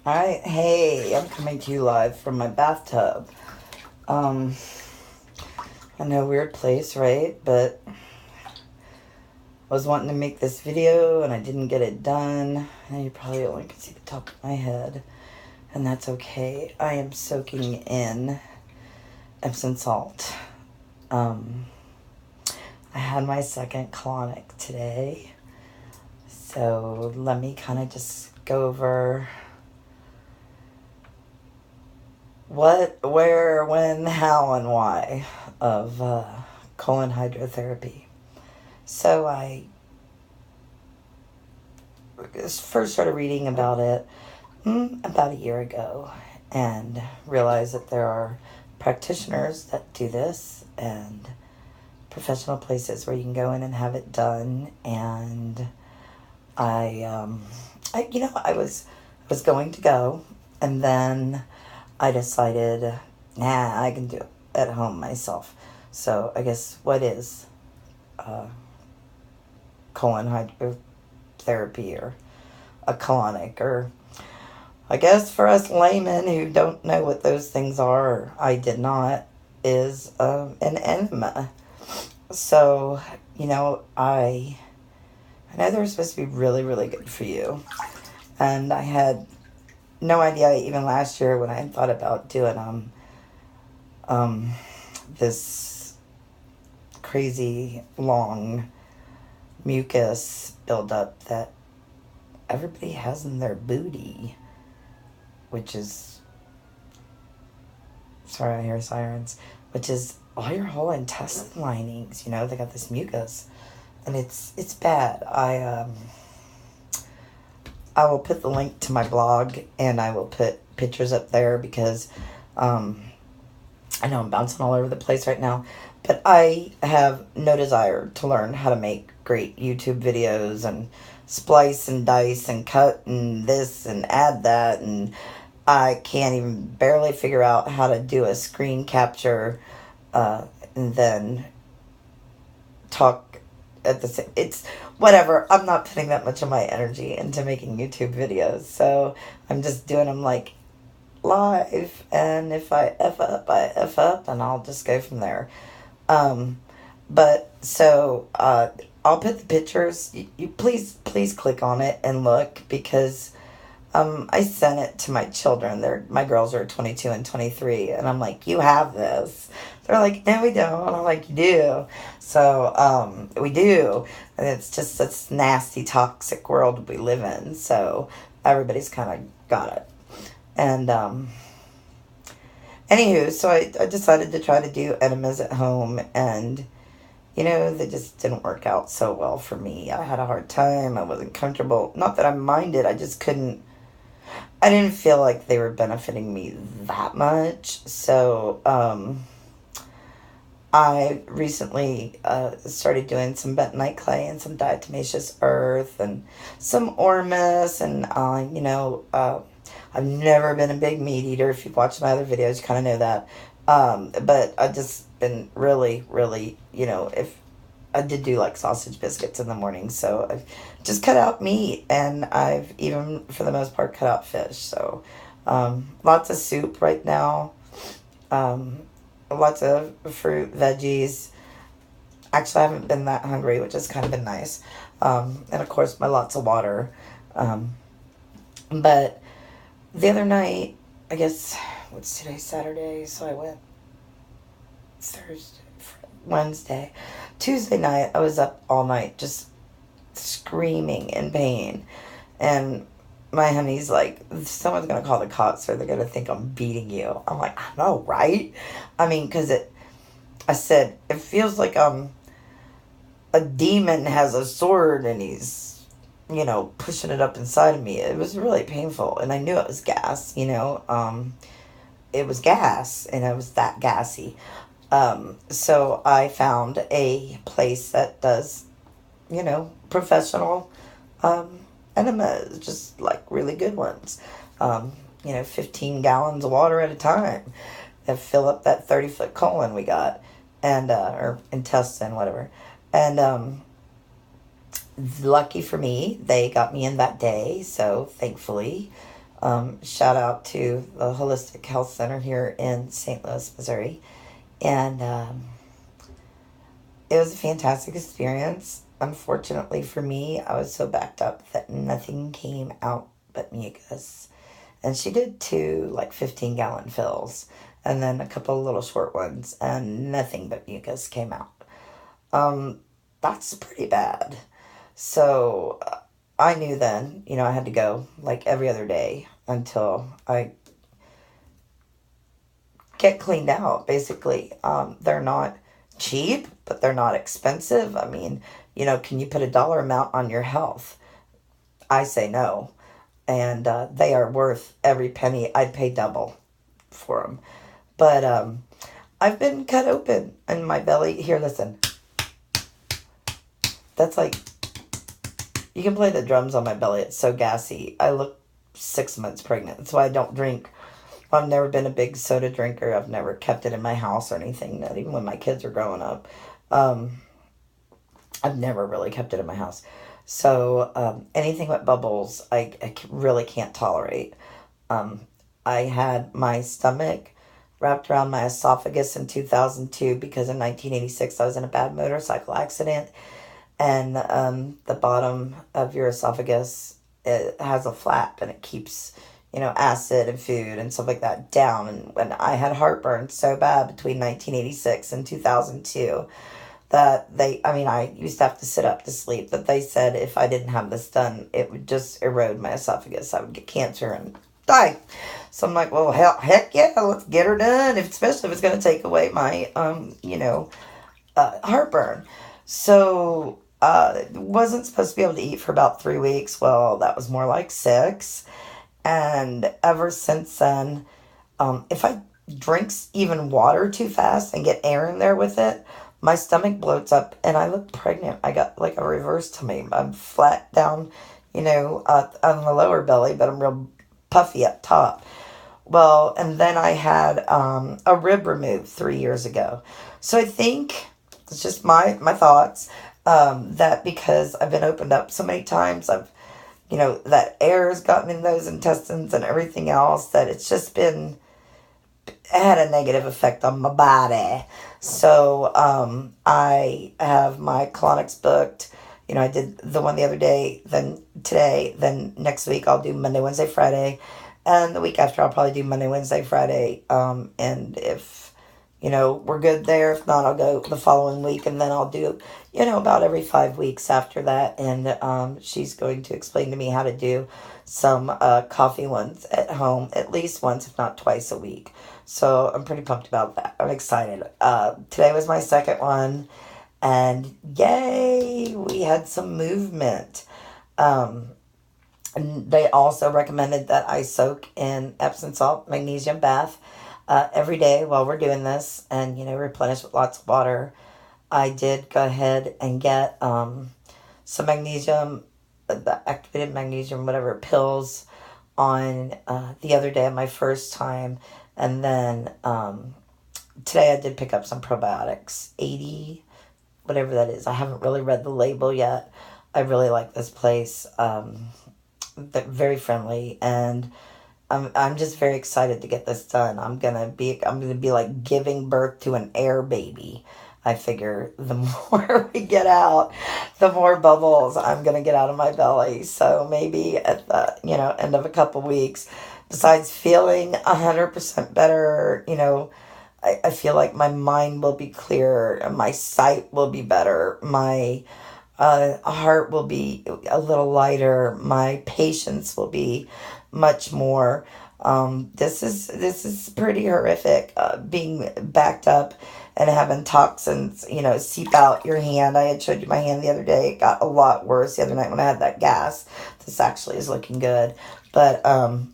Alright, hey, I'm coming to you live from my bathtub. Um, I know, weird place, right? But I was wanting to make this video and I didn't get it done. And you probably only can see the top of my head. And that's okay. I am soaking in Epsom salt. Um, I had my second colonic today. So let me kind of just go over what, where, when, how, and why of colon hydrotherapy. So I first started reading about it about a year ago and realized that there are practitioners that do this and professional places where you can go in and have it done. And I was going to go, and then I decided, nah, I can do it at home myself. So I guess what is uh, colon hydrotherapy or a colonic, or I guess for us laymen who don't know what those things are, or I did not, is an enema. So, I know they're supposed to be really, really good for you. And I had no idea even last year when I thought about doing um this crazy long mucus buildup that everybody has in their booty, which is, sorry, I hear sirens, which is all your whole intestine linings. They got this mucus, and it's bad. I will put the link to my blog, and I will put pictures up there because I know I'm bouncing all over the place right now, but I have no desire to learn how to make great YouTube videos and splice and dice and cut and this and add that, and I can't even barely figure out how to do a screen capture and then talk at the same. It's whatever. I'm not putting that much of my energy into making YouTube videos, so I'm just doing them like live, and if I F up, I F up, and I'll just go from there. Um, but so I'll put the pictures. You please click on it and look, because I sent it to my children. My girls are 22 and 23, and I'm like, you have this. They're like, no, we don't. I'm like, you do. So we do, and it's just this nasty, toxic world we live in. So everybody's kind of got it. And anywho, so I decided to try to do enemas at home, and they just didn't work out so well for me. I had a hard time. I wasn't comfortable. Not that I minded, I just couldn't. I didn't feel like they were benefiting me that much. So I recently started doing some bentonite clay and some diatomaceous earth and some ormus, and I've never been a big meat eater. If you've watched my other videos, you kind of know that. But I've just been really, really, if I did do like sausage biscuits in the morning, so I've just cut out meat, and I've even, for the most part, cut out fish. So lots of soup right now. Lots of fruit, veggies. Actually, I haven't been that hungry, which has kind of been nice. And of course, my lots of water. But the other night, I guess, what's today, Saturday? So I went Thursday, Wednesday. Tuesday night, I was up all night just screaming in pain. And my honey's like, someone's going to call the cops, or they're going to think I'm beating you. I'm like, I know, right? I mean, because I said, it feels like a demon has a sword and he's, pushing it up inside of me. It was really painful, and I knew it was gas, it was gas, and I was that gassy. So I found a place that does, professional enemas, just like really good ones. 15 gallons of water at a time that fill up that 30-foot colon we got, and or intestine, whatever. And lucky for me, they got me in that day, so thankfully Shout out to the Holistic Health Center here in St. Louis, Missouri. And it was a fantastic experience. Unfortunately for me, I was so backed up that nothing came out but mucus. And she did two, like, 15-gallon fills, and then a couple of little short ones, and nothing but mucus came out. That's pretty bad. So I knew then, I had to go like every other day until I get cleaned out, basically. They're not cheap, but they're not expensive. I mean, can you put a dollar amount on your health? I say no. And they are worth every penny. I'd pay double for them. But I've been cut open in my belly. Here, listen. That's like, you can play the drums on my belly. It's so gassy. I look 6 months pregnant. That's why I don't drink. I've never been a big soda drinker. I've never kept it in my house or anything. Not even when my kids were growing up. I've never really kept it in my house. So anything with bubbles, I really can't tolerate. I had my stomach wrapped around my esophagus in 2002 because in 1986 I was in a bad motorcycle accident. And the bottom of your esophagus, it has a flap and it keeps, acid and food and stuff like that down. And when I had heartburn so bad between 1986 and 2002 that I used to have to sit up to sleep, that they said if I didn't have this done, it would just erode my esophagus. I would get cancer and die. So I'm like, well, heck yeah, let's get her done, especially if it's going to take away my, heartburn. So wasn't supposed to be able to eat for about 3 weeks. Well, that was more like 6. And ever since then, if I drink even water too fast and get air in there with it, my stomach bloats up and I look pregnant. I got like a reverse tummy. I'm flat down, on the lower belly, but I'm real puffy up top. Well, and then I had a rib removed 3 years ago. So I think it's just my thoughts. That because I've been opened up so many times, that air has gotten in those intestines and everything else, that it's just had a negative effect on my body. So, I have my Colonics booked. I did the one the other day, then today, then next week I'll do Monday, Wednesday, Friday, and the week after I'll probably do Monday, Wednesday, Friday, and if we're good there. If not, I'll go the following week, and then I'll do, about every 5 weeks after that. And she's going to explain to me how to do some coffee ones at home, at least once, if not twice a week. So I'm pretty pumped about that. I'm excited. Today was my second one, and yay, we had some movement. And they also recommended that I soak in Epsom salt magnesium bath every day while we're doing this, and replenish with lots of water. I did go ahead and get some magnesium, the activated magnesium, whatever, pills on the other day of my first time. And then today I did pick up some probiotics, 80, whatever that is. I haven't really read the label yet. I really like this place. They're very friendly, and I'm just very excited to get this done. I'm gonna be like giving birth to an air baby. I figure the more we get out, the more bubbles I'm gonna get out of my belly. So maybe at the end of a couple weeks, besides feeling 100% better, I feel like my mind will be clearer, my sight will be better, my heart will be a little lighter, my patience will be much more. This is pretty horrific, being backed up and having toxins, seep out your hand. I had showed you my hand the other day. It got a lot worse the other night when I had that gas. This actually is looking good. But, I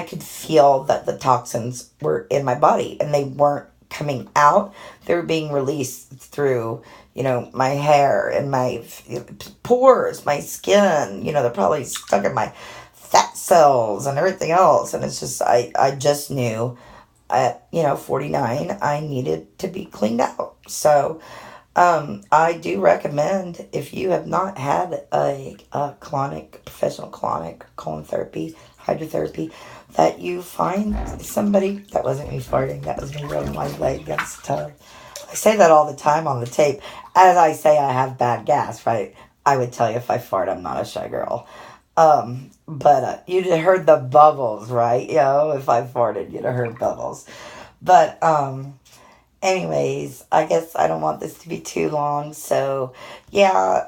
could feel that the toxins were in my body and they weren't coming out. They were being released through, my hair and my pores, my skin. They're probably stuck in my fat cells and everything else. And it's just, I just knew at, 49, I needed to be cleaned out. So I do recommend, if you have not had a colonic, professional colonic, colon therapy, hydrotherapy, that you find somebody. That wasn't me farting, that was me rubbing my leg against the tub. I say that all the time on the tape. As I say, I have bad gas, right? I would tell you if I fart, I'm not a shy girl. But you'd have heard the bubbles, right? If I farted, you'd have heard bubbles. But, anyways, I guess I don't want this to be too long. So, yeah,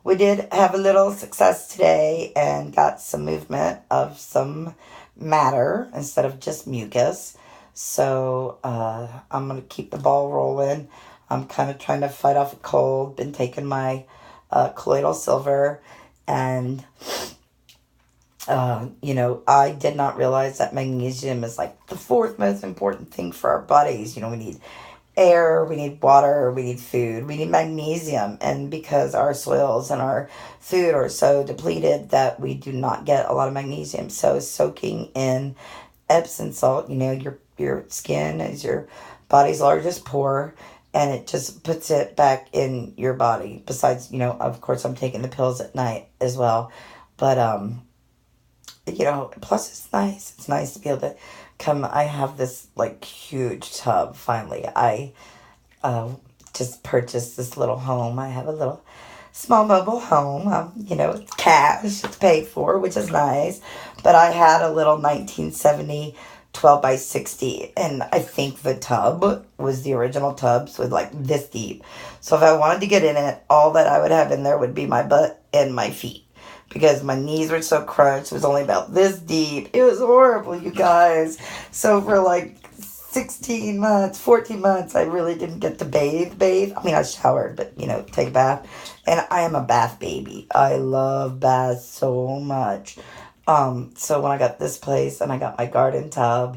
we did have a little success today and got some movement of some matter instead of just mucus. So, I'm going to keep the ball rolling. I'm kind of trying to fight off a cold. Been taking my colloidal silver. And, I did not realize that magnesium is like the fourth most important thing for our bodies. We need air, we need water, we need food, we need magnesium. And because our soils and our food are so depleted that we do not get a lot of magnesium. So soaking in Epsom salt, your skin is your body's largest pore, and it just puts it back in your body. Besides, of course I'm taking the pills at night as well. But plus it's nice. It's nice to be able to come. I have this like huge tub finally. I just purchased this little home. I have a little small mobile home. It's cash. It's paid for, which is nice. But I had a little 1970 12 by 60, and I think the tub was the original tub, so like this deep. So if I wanted to get in it, all that I would have in there would be my butt and my feet, because my knees were so crunched. It was only about this deep. It was horrible, you guys. So for like 16 months, 14 months, I really didn't get to bathe. I mean, I showered, but, take a bath. And I am a bath baby. I love baths so much. So when I got this place and I got my garden tub,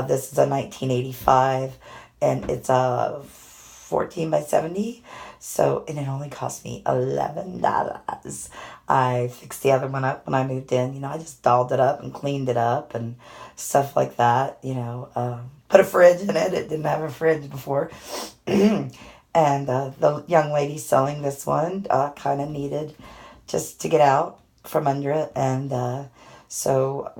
this is a 1985, and it's a 14 by 70. So, and it only cost me $11. I fixed the other one up when I moved in. I just dolled it up and cleaned it up and stuff like that. Put a fridge in it. It didn't have a fridge before. And the young lady selling this one kind of needed just to get out from under it. And so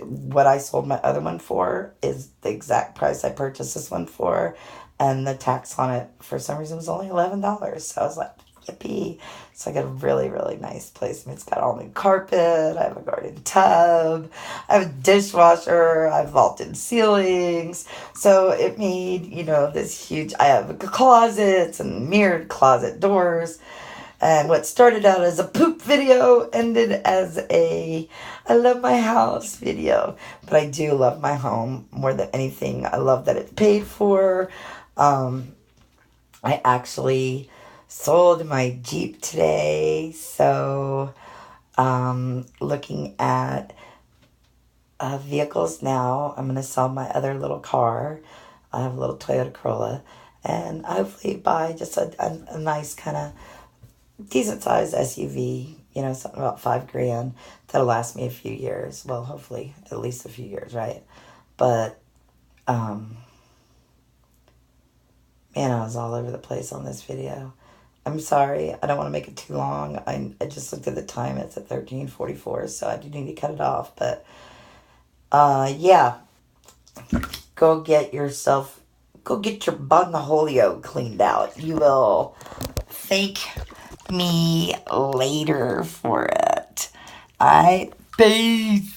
what I sold my other one for is the exact price I purchased this one for. And the tax on it, for some reason, was only $11. So I was like, yippee. So I got a really, really nice place. I mean, it's got all new carpet. I have a garden tub. I have a dishwasher. I have vaulted ceilings. So it made, this huge... I have closets and mirrored closet doors. And what started out as a poop video ended as a I love my house video. But I do love my home more than anything. I love that it's paid for. I actually sold my Jeep today. So, looking at vehicles now. I'm going to sell my other little car. I have a little Toyota Corolla. And hopefully buy just a nice kind of decent sized SUV, something about $5,000 that'll last me a few years. Well, hopefully at least a few years, right? But, man, I was all over the place on this video. I'm sorry. I don't want to make it too long. I just looked at the time. It's at 13:44, so I do need to cut it off. But, yeah. Go get your bungholio cleaned out. You will thank me later for it. Alright, peace.